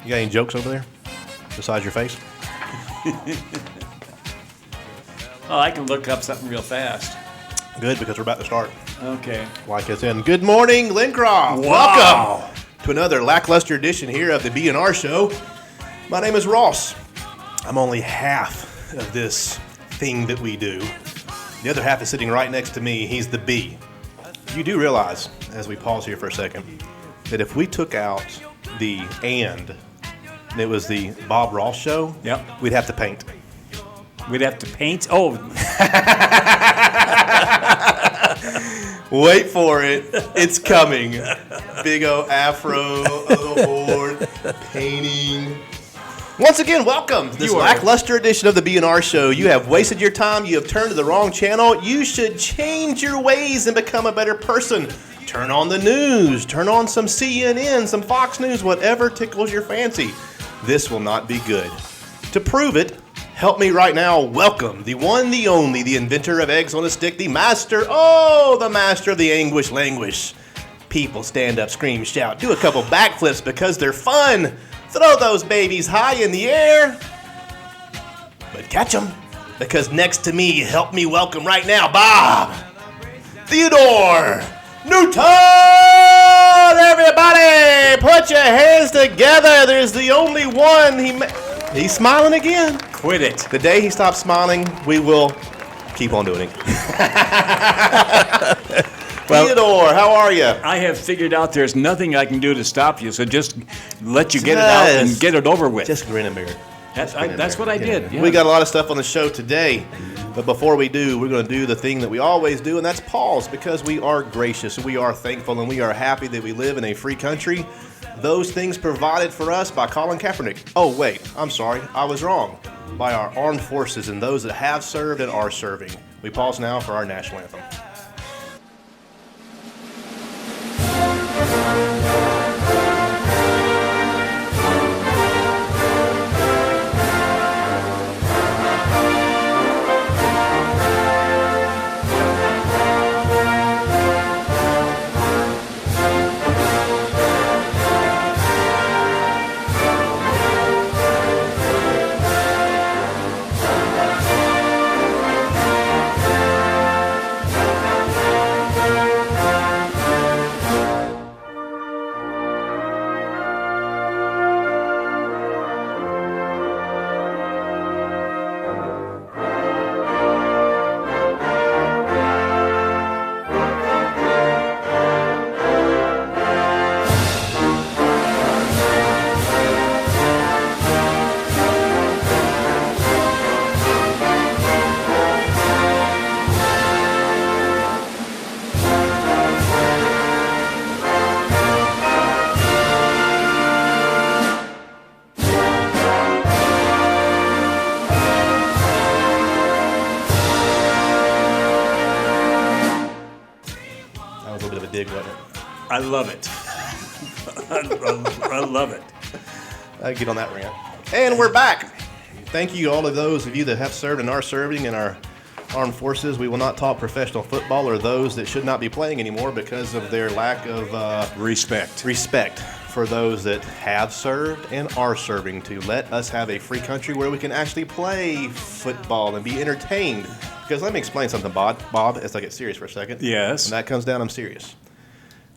You got any jokes over there besides your face? Oh, I can look up something real fast. Good, because we're about to start. Okay. Like us in. Good morning, Glencroft. Wow. Welcome to another lackluster edition here of the B&R Show. My name is Ross. I'm only half of this thing that we do. The other half is sitting right next to me. He's the B. You do realize, as we pause here for a second, that if we took out the and it was the Bob Ross Show, Yep. we'd have to paint. We'd have to paint. Oh, Wait for it. It's coming. Big O afro, a little board, painting. Once again, welcome to this lackluster edition of the B&R Show. You have wasted your time. You have turned to the wrong channel. You should change your ways and become a better person. Turn on the news. Turn on some CNN, some Fox News, whatever tickles your fancy. This will not be good. To prove it, help me right now welcome the one, the only, the inventor of eggs on a stick, the master of the anguish languish. People stand up, scream, shout, do a couple backflips because they're fun. Throw those babies high in the air, but catch them, because next to me, help me welcome right now, Bob Theodore Newton. Everybody, put your hands together. There's the only one. He's smiling again. quit it. The day he stops smiling, we will keep on doing it. Well, Theodore, how are you? I have figured out there's nothing I can do to stop you, so just let you get it out and get it over with. Just grin and bear it. That's what I did. Yeah. We got a lot of stuff on the show today, but before we do, we're going to do the thing that we always do, and that's pause, because we are gracious, and we are thankful, and we are happy that we live in a free country. Those things provided for us by Colin Kaepernick. Oh, wait, I'm sorry, I was wrong. By our armed forces and those that have served and are serving. We pause now for our national anthem. I love it. I love it. I get on that rant. And we're back. Thank you, all of those of you that have served and are serving in our armed forces. We will not talk professional football or those that should not be playing anymore because of their lack of Respect for those that have served and are serving, to let us have a free country where we can actually play football and be entertained. Because let me explain something, Bob, as I get serious for a second. Yes. When that comes down, I'm serious.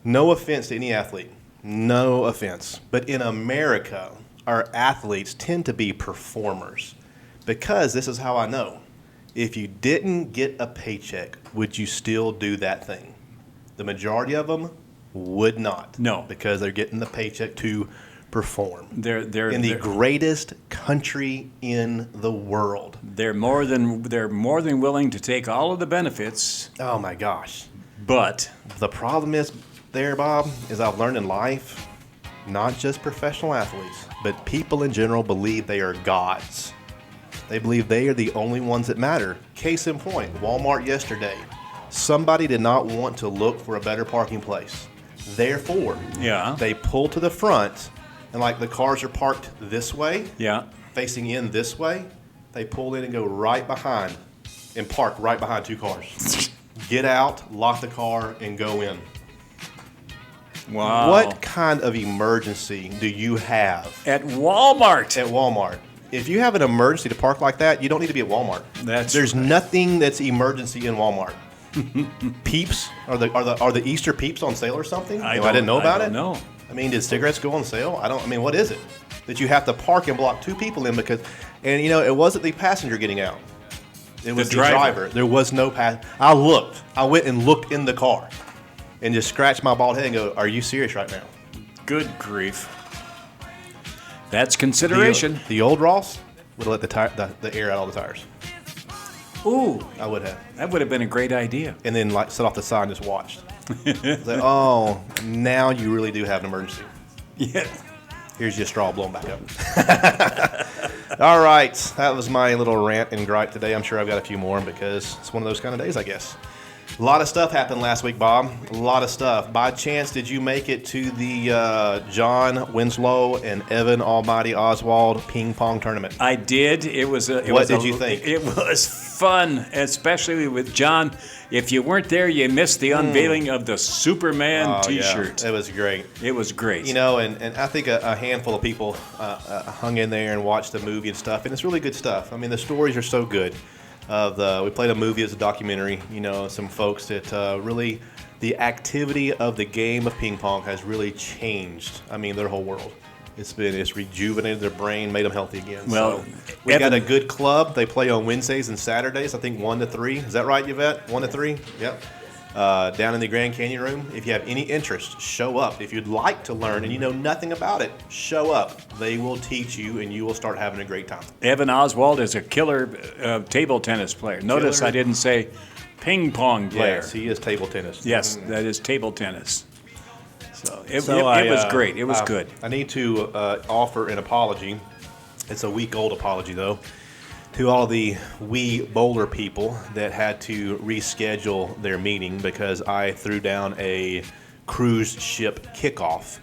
No offense to any athlete. No offense. But in America, our athletes tend to be performers. Because this is how I know. If you didn't get a paycheck, would you still do that thing? The majority of them would not. No. Because they're getting the paycheck to perform. They're in the greatest country in the world. They're more than willing to take all of the benefits. Oh my gosh. But the problem is there, Bob, is I've learned in life, not just professional athletes, but people in general believe they are gods. They believe they are the only ones that matter. Case in point, Walmart yesterday. Somebody did not want to look for a better parking place. Therefore, they pull to the front, and like the cars are parked this way, facing in this way, they pull in and go right behind and park right behind two cars. Get out, lock the car, and go in. Wow. What kind of emergency do you have At Walmart. at Walmart? If you have an emergency to park like that, you don't need to be at Walmart. There's nothing that's emergency in Walmart. Peeps are the Easter Peeps on sale or something? I didn't know about it. No. I mean, did cigarettes go on sale? What is it that you have to park and block 2 people in because? And it wasn't the passenger getting out. It was the driver. There was no pass. I went and looked in the car, and just scratched my bald head and go, "Are you serious right now?" Good grief. That's consideration. The old Ross would have let the air out all the tires. Ooh. I would have. That would have been a great idea. And then set off the side and just watched. Like, oh, now you really do have an emergency. Yeah. Here's your straw blown back up. All right. That was my little rant and gripe today. I'm sure I've got a few more because it's one of those kind of days, I guess. A lot of stuff happened last week, Bob. A lot of stuff. By chance, did you make it to the John Winslow and Evan Almighty Oswald ping pong tournament? I did. What did you think? It was fun, especially with John. If you weren't there, you missed the unveiling of the Superman T-shirt. Yeah. It was great. It was great. And I think a handful of people hung in there and watched the movie and stuff, and it's really good stuff. I mean, the stories are so good. We played a movie as a documentary. Some folks that really, the activity of the game of ping pong has really changed. I mean, their whole world. It's rejuvenated their brain, made them healthy again. Well, so we got a good club. They play on Wednesdays and Saturdays. I think 1 to 3. Is that right, Yvette? 1 to 3. Yep. Down in the Grand Canyon room. If you have any interest, show up. If you'd like to learn and you know nothing about it, show up. They will teach you, and you will start having a great time. Evan Oswald is a killer table tennis player. Notice I didn't say ping pong player. Yes, he is table tennis. Yes, that is table tennis. So it was great. It was good. I need to offer an apology. It's a week-old apology, though, to all the Wii bowler people that had to reschedule their meeting because I threw down a cruise ship kickoff.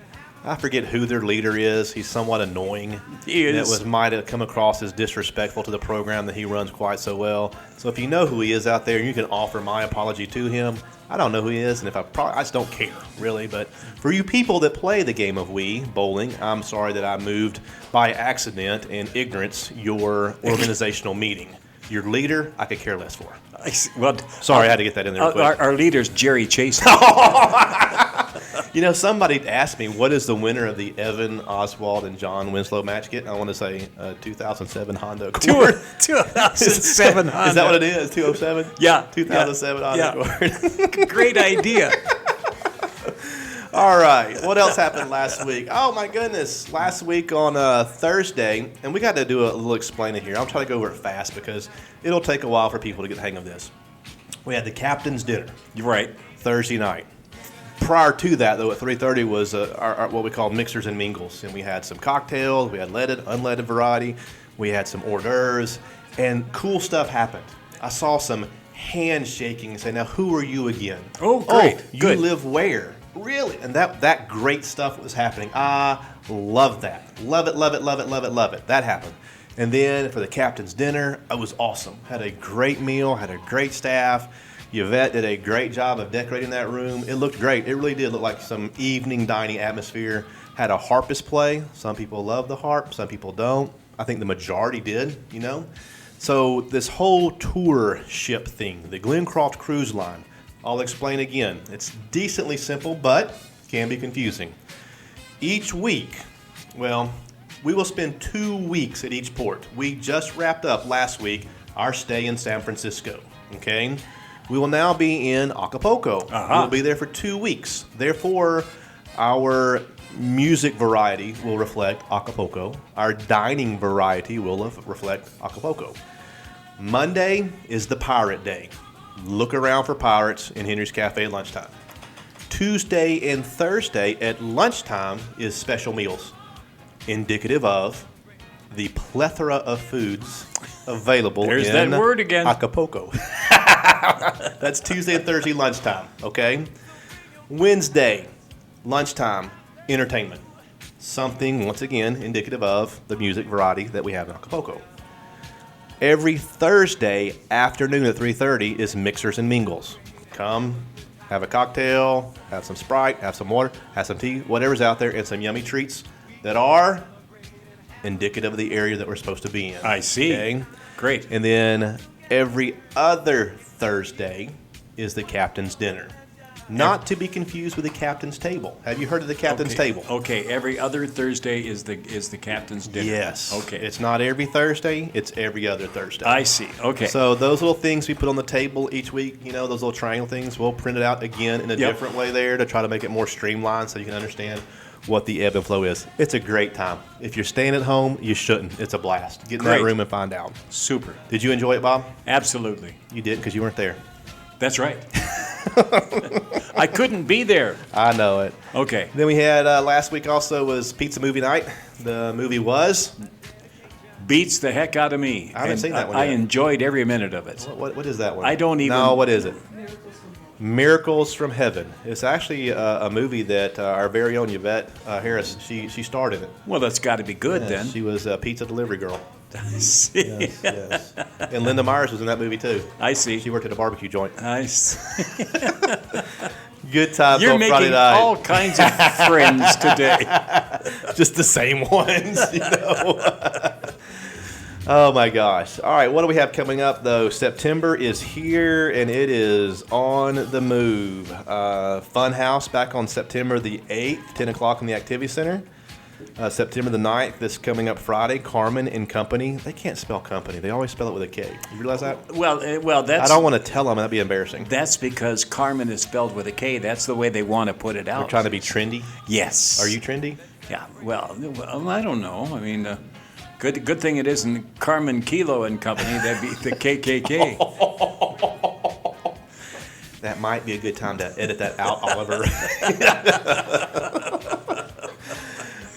I forget who their leader is. He's somewhat annoying. He is. That might have come across as disrespectful to the program that he runs quite so well. So if you know who he is out there, you can offer my apology to him. I don't know who he is, and I just don't care, really. But for you people that play the game of Wii bowling, I'm sorry that I moved by accident and ignorance your organizational meeting. Your leader, I could care less for. Well, sorry, I had to get that in there quick. Our leader's Jerry Chase. Somebody asked me, what is the winner of the Evan Oswald and John Winslow match get? I want to say 2007 Honda Accord. 2007 Honda. Is that what it is? 207? Yeah. 2007 Honda Accord. Great idea. All right. What else happened last week? Oh, my goodness. Last week on Thursday, and we got to do a little explaining here. I'm trying to go over it fast because it'll take a while for people to get the hang of this. We had the captain's dinner. You're right. Thursday night. Prior to that, though, at 3:30 was our what we call mixers and mingles, and we had some cocktails, we had leaded, unleaded variety, we had some hors d'oeuvres, and cool stuff happened. I saw some handshaking and say, "Now, who are you again?" Oh, great! You Good. live where? Really? And that great stuff was happening. I love that. Love it, love it, love it, love it, love it. That happened. And then for the captain's dinner, it was awesome. Had a great meal, had a great staff. Yvette did a great job of decorating that room. It looked great. It really did look like some evening dining atmosphere. Had a harpist play. Some people love the harp, some people don't. I think the majority did, So this whole tour ship thing, the Glencroft Cruise Line, I'll explain again. It's decently simple, but can be confusing. Each week, we will spend 2 weeks at each port. We just wrapped up last week our stay in San Francisco, okay? We will now be in Acapulco. We'll be there for 2 weeks. Therefore, our music variety will reflect Acapulco. Our dining variety will reflect Acapulco. Monday is the pirate day. Look around for pirates in Henry's Cafe at lunchtime. Tuesday and Thursday at lunchtime is special meals, indicative of the plethora of foods available There's in that word again. Acapulco. That's Tuesday and Thursday lunchtime, okay? Wednesday, lunchtime, entertainment. Something, once again, indicative of the music variety that we have in Acapulco. Every Thursday afternoon at 3:30 is Mixers and Mingles. Come have a cocktail, have some Sprite, have some water, have some tea, whatever's out there, and some yummy treats that are indicative of the area that we're supposed to be in. I see. Okay? Great. And then every other Thursday is the captain's dinner. Not to be confused with the captain's table. Have you heard of the captain's table? Okay, every other Thursday is the captain's dinner. Yes. Okay. It's not every Thursday, it's every other Thursday. I see. Okay. So those little things we put on the table each week, those little triangle things, we'll print it out again in a different way there to try to make it more streamlined so you can understand what the ebb and flow is. It's a great time. If you're staying at home, you shouldn't. It's a blast. Get in that room and find out. Super. Did you enjoy it, Bob? Absolutely. You did because you weren't there. That's right. I couldn't be there. I know it. Okay. Then we had last week also was pizza movie night. The movie was? Beats the heck out of me. I haven't seen that one yet. I enjoyed every minute of it. What is that one? I don't even... No, what is it? Miracles from Heaven. It's actually a movie that our very own Yvette Harris, she starred in it. Well, that's got to be good then. She was a pizza delivery girl. I see. Yes. And Linda Myers was in that movie too. I see. She worked at a barbecue joint. I see. Good times You're on Friday making night. all kinds of friends today. Just the same ones, Oh my gosh. All right, what do we have coming up though? September is here and it is on the move. Funhouse back on September the 8th, 10 o'clock in the Activity Center. September the 9th, this coming up Friday, Carmen and Company. They can't spell company. They always spell it with a K. You realize that? Well, that's... I don't want to tell them. That'd be embarrassing. That's because Carmen is spelled with a K. That's the way they want to put it out. They're trying to be trendy? Yes. Are you trendy? Yeah. Well, I don't know. I mean, good thing it isn't Carmen Kilo and Company. That'd be the KKK. That might be a good time to edit that out, Oliver.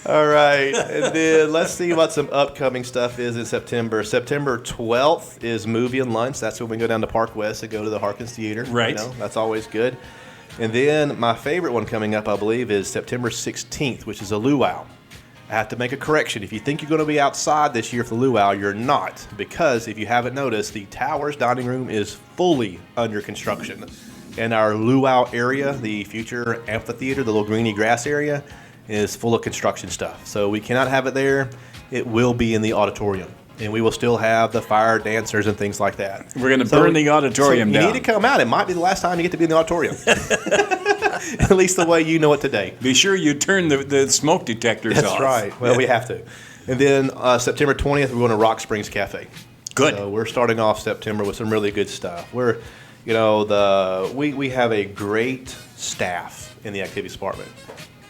All right, and then let's see what some upcoming stuff is in September. September 12th is Movie and Lunch. That's when we go down to Park West to go to the Harkins Theater. Right. That's always good. And then my favorite one coming up, I believe, is September 16th, which is a luau. I have to make a correction. If you think you're going to be outside this year for the luau, you're not. Because if you haven't noticed, the Towers dining room is fully under construction. And our luau area, the future amphitheater, the little greeny grass area, is full of construction stuff. So we cannot have it there. It will be in the auditorium. And we will still have the fire dancers and things like that. We're going to burn the auditorium down. You need to come out. It might be the last time you get to be in the auditorium. At least the way you know it today. Be sure you turn the smoke detectors off. That's right. Well, we have to. And then September 20th, we're going to Rock Springs Cafe. Good. So we're starting off September with some really good stuff. We have a great staff in the activities department.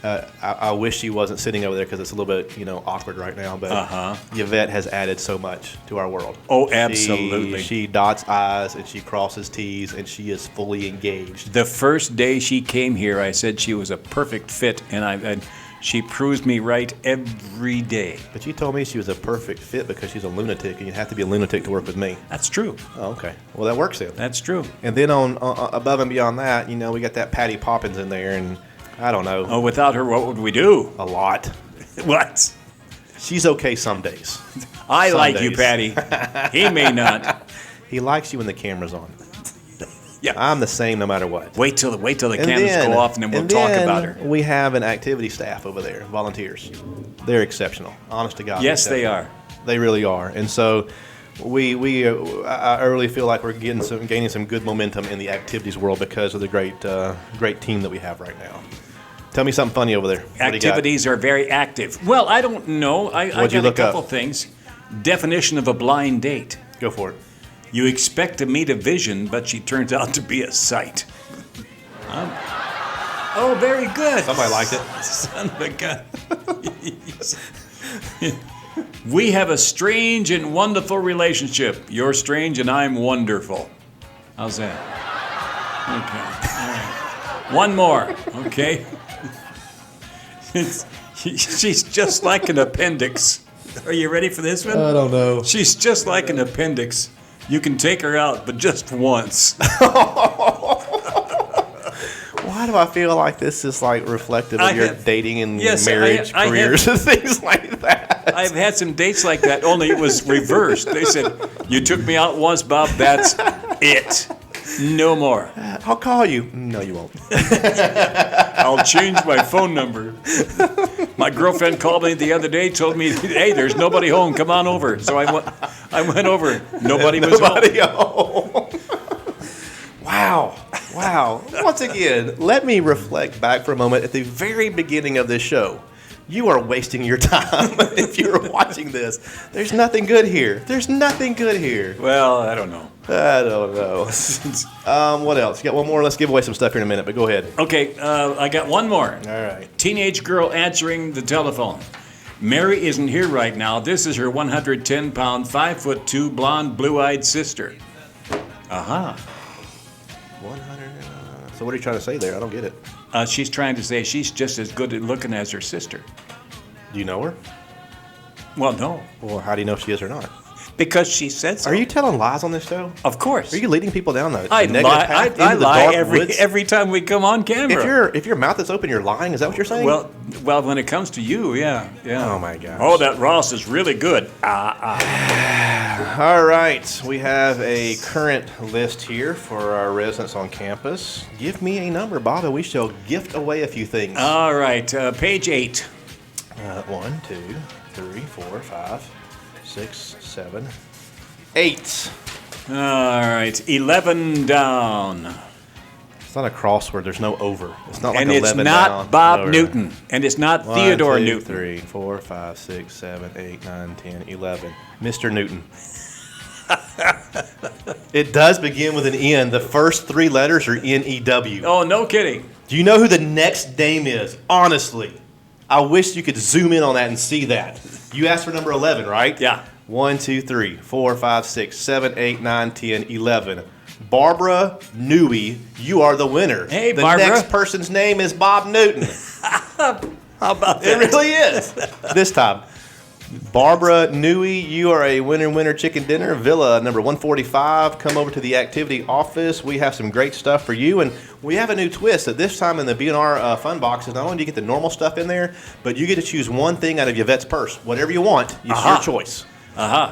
I wish she wasn't sitting over there because it's a little bit, awkward right now. But Yvette has added so much to our world. Oh, absolutely. She dots I's and she crosses T's and she is fully engaged. The first day she came here, I said she was a perfect fit, and she proves me right every day. But you told me she was a perfect fit because she's a lunatic, and you have to be a lunatic to work with me. That's true. Oh, okay. Well, that works then. That's true. And then on above and beyond that, we got that Patty Poppins in there, and I don't know. Oh, without her, what would we do? A lot. What? She's okay some days. I Some like days. you, Patty. He may not. He likes you when the camera's on. Yeah. I'm the same no matter what. Wait till the cameras go off, and then we'll talk about her. We have an activity staff over there, volunteers. They're exceptional, honest to God. Yes, they are. They really are. And so I really feel like we're gaining some good momentum in the activities world because of the great team that we have right now. Tell me something funny over there. Activities are very active. Well, I don't know. I got a couple things. Definition of a blind date. Go for it. You expect to meet a vision, but she turns out to be a sight. Oh, very good. Somebody liked it. Son of a gun. We have a strange and wonderful relationship. You're strange and I'm wonderful. How's that? Okay. All right. One more. Okay. She's just like an appendix. Are you ready for this one? I don't know. She's just like an appendix. You can take her out, but just once. Why do I feel like this is like reflective of your dating and marriage careers and things like that? I've had some dates like that, only it was reversed. They said, you took me out once, Bob, that's it. No more. I'll call you. No, you won't. I'll change my phone number. My girlfriend called me the other day, told me, hey, there's nobody home. Come on over. So I went over. Nobody was home. Wow. Once again, let me reflect back for a moment at the very beginning of this show. You are wasting your time if you're watching this. There's nothing good here. Well, I don't know. What else? You got one more? Let's give away some stuff here in a minute, but go ahead. Okay, I got one more. All right. Teenage girl answering the telephone. Mary isn't here right now. This is her 110-pound, 5'2", blonde, blue-eyed sister. Aha. 100. So what are you trying to say there? I don't get it. She's trying to say she's just as good at looking as her sister. Do you know her? Well, no. Well, how do you know if she is or not? Because she said so. Are you telling lies on this show? Of course. Are you leading people down the I negative lie. path into I the lie dark woods? every time we come on camera. If your mouth is open, you're lying. Is that what you're saying? Well, when it comes to you, yeah. Oh my gosh. Oh, that Ross is really good. All right, we have a current list here for our residents on campus. Give me a number, Bob, and we shall gift away a few things. All right, page 8. 1, 2, 3, 4, 5, 6, 7, 8. All right, 11 down. It's not a crossword. There's no over. It's not like And 11 it's not down. Bob Over. Newton. And it's not 1, Theodore 2, Newton. 3, 4, 5, 6, 7, 8, 9, 10, 11. Mr. Newton. It does begin with an N. The first 3 letters are N-E-W. Oh, no kidding. Do you know who the next name is? Honestly. I wish you could zoom in on that and see that. You asked for number 11, right? Yeah. 1, 2, 3, 4, 5, 6, 7, 8, 9, 10, 11. Barbara Newey, you are the winner. Hey, the Barbara. next person's name is Bob Newton. How about It that? really is. This time. Barbara Newey, you are a winner chicken dinner. Villa number 145. Come over to the activity office. We have some great stuff for you. And we have a new twist. That this time in the B&R Fun Boxes, not only do you get the normal stuff in there, but you get to choose one thing out of Yvette's purse. Whatever you want, it's your choice.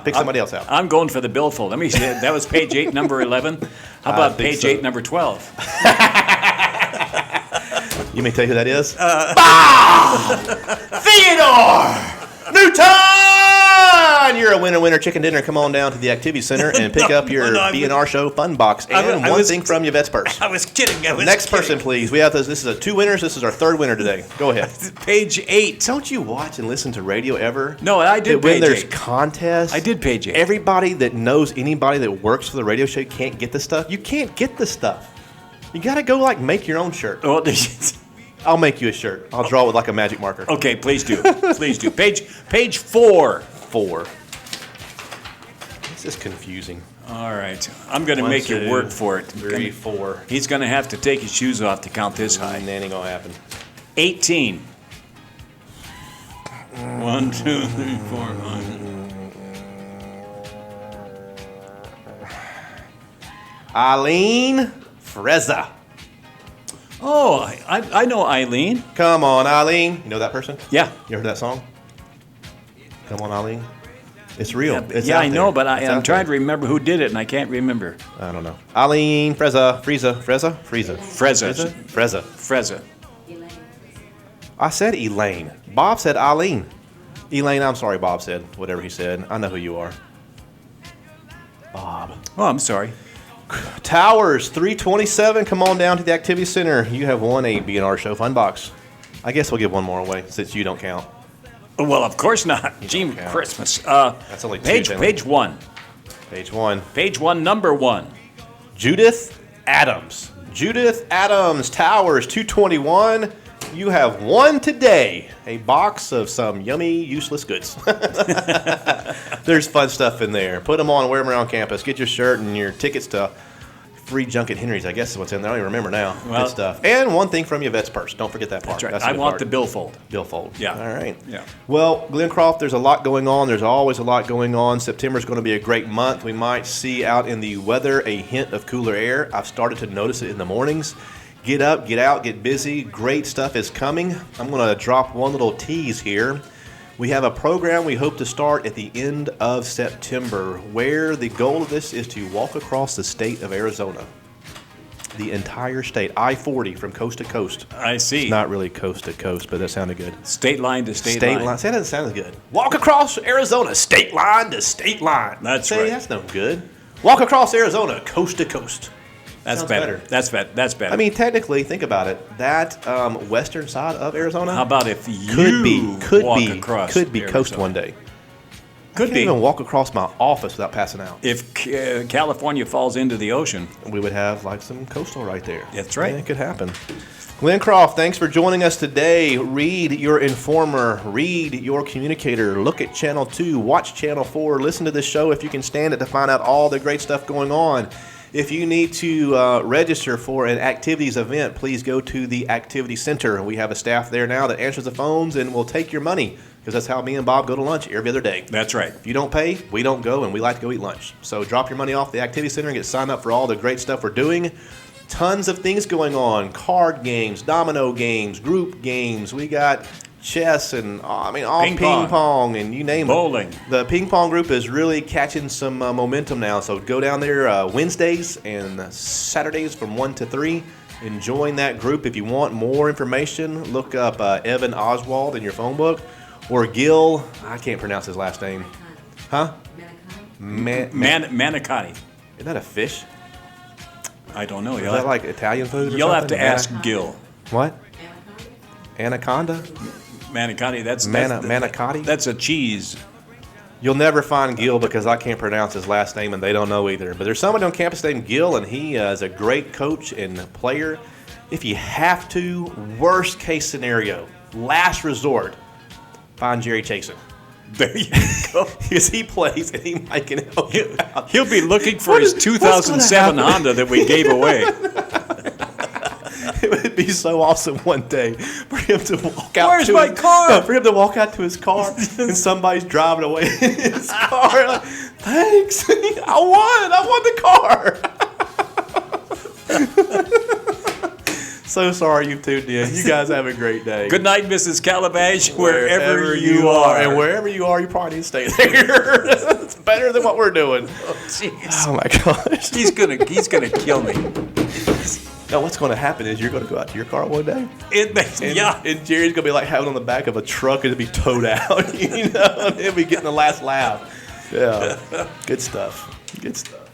Pick somebody else out. I'm going for the billfold. Let me see. That was page 8, number 11. How about page 8, number 12? You may tell you who that is? Theodore Newton! You're a winner chicken dinner. Come on down to the activity center and pick up your B&R Show fun box and one thing from Yvette's purse. I was kidding. Next person, please. We have this. This is 2 winners. This is our 3rd winner today. Go ahead. Page 8. Don't you watch and listen to radio ever? No, I did When page there's 8. contests. I did page 8. Everybody that knows anybody that works for the radio show can't get the stuff. You can't get the stuff. You got to go make your own shirt. Oh, I'll make you a shirt. I'll draw it with a magic marker. okay, please do. Please do. Page 4. 4. This is confusing. All right. I'm going to 1, make 2, you work for it. 3, 4. He's going to have to take his shoes off to count this high. That ain't gonna happen. 18. 1, 2, 3, 4, 5. Eileen Freza. Oh, I know Eileen. Come on, Eileen. You know that person? Yeah. You heard that song? Come on, Eileen. It's real. It's Yeah, out I know, there. but It's I'm out trying there. to remember who did it, and I can't remember. I don't know. Eileen Freza. Freza. Freza. I said Elaine. Bob said Eileen. Elaine, I'm sorry, Bob said. Whatever he said. I know who you are. Bob. Oh, I'm sorry. Towers, 327. Come on down to the activity center. You have won a B&R Show fun box. I guess we'll give one more away since you don't count. Well, of course not. Gee, count. Christmas. That's only 2. Page 1. Page 1. Page 1, number 1. Judith Adams. Judith Adams, Towers, 221. You have won today a box of some yummy, useless goods. There's fun stuff in there. Put them on, wear them around campus. Get your shirt and your tickets to Free Junk at Henry's, I guess is what's in there. I don't even remember now. Well, good stuff. And one thing from Yvette's purse. Don't forget that part. That's right. That's I the want part. the billfold. Billfold. Yeah. All right. Yeah. Well, Glencroft, there's a lot going on. There's always a lot going on. September's going to be a great month. We might see out in the weather a hint of cooler air. I've started to notice it in the mornings. Get up, get out, get busy. Great stuff is coming. I'm going to drop one little tease here. We have a program we hope to start at the end of September where the goal of this is to walk across the state of Arizona. the entire state. I-40 from coast to coast. I see. It's not really coast to coast, but that sounded good. State line to state line. See, that doesn't sound good. Walk across Arizona, state line to state line. That's See, right. That's no good. Walk across Arizona, coast to coast. That's Sounds better. That's better. I mean, technically, think about it. That western side of Arizona. How about if you walk across could be Arizona. coast one day. Could I can't be. even walk across my office without passing out. If California falls into the ocean. We would have like some coastal right there. That's right. Yeah, it could happen. Glencroft, thanks for joining us today. Read your informer, read your communicator, look at Channel 2, watch Channel 4, listen to this show if you can stand it to find out all the great stuff going on. If you need to register for an activities event, please go to the Activity Center. We have a staff there now that answers the phones and will take your money, because that's how me and Bob go to lunch every other day. That's right. If you don't pay, we don't go, and we like to go eat lunch. So drop your money off the Activity Center and get signed up for all the great stuff we're doing. Tons of things going on. Card games, domino games, group games. We got chess and, all ping pong and you name Bowling. it. The ping pong group is really catching some momentum now. So go down there Wednesdays and Saturdays from 1 to 3 and join that group. If you want more information, look up Evan Oswald in your phone book. Or Gil, I can't pronounce his last name. Huh? Manicotti. Isn't that a fish? I don't know. Is that like Italian food or You'll something? have to ask Gil. What? Anaconda? Manicotti. Manicotti? That's a cheese. You'll never find Gil because I can't pronounce his last name and they don't know either. But there's somebody on campus named Gil, and he is a great coach and player. If you have to, worst case scenario, last resort, find Jerry Chasen. There you go. Because he plays and he might can help you out. He'll be looking for his 2007 Honda that we gave away. It would be so awesome one day for him to walk out. Where's my car? No, for him to walk out to his car and somebody's driving away in his car. Like, thanks, I won the car. So sorry you tuned in. You guys have a great day. Good night, Mrs. Calabash, wherever you are. And wherever you are, you probably need to stay there. It's better than what we're doing. Jeez. Oh my gosh. He's gonna kill me. Now what's going to happen is you're going to go out to your car one day. Yeah. And Jerry's going to be like having on the back of a truck and it'll be towed out, and he'll be getting the last laugh. Yeah. Good stuff. Good stuff.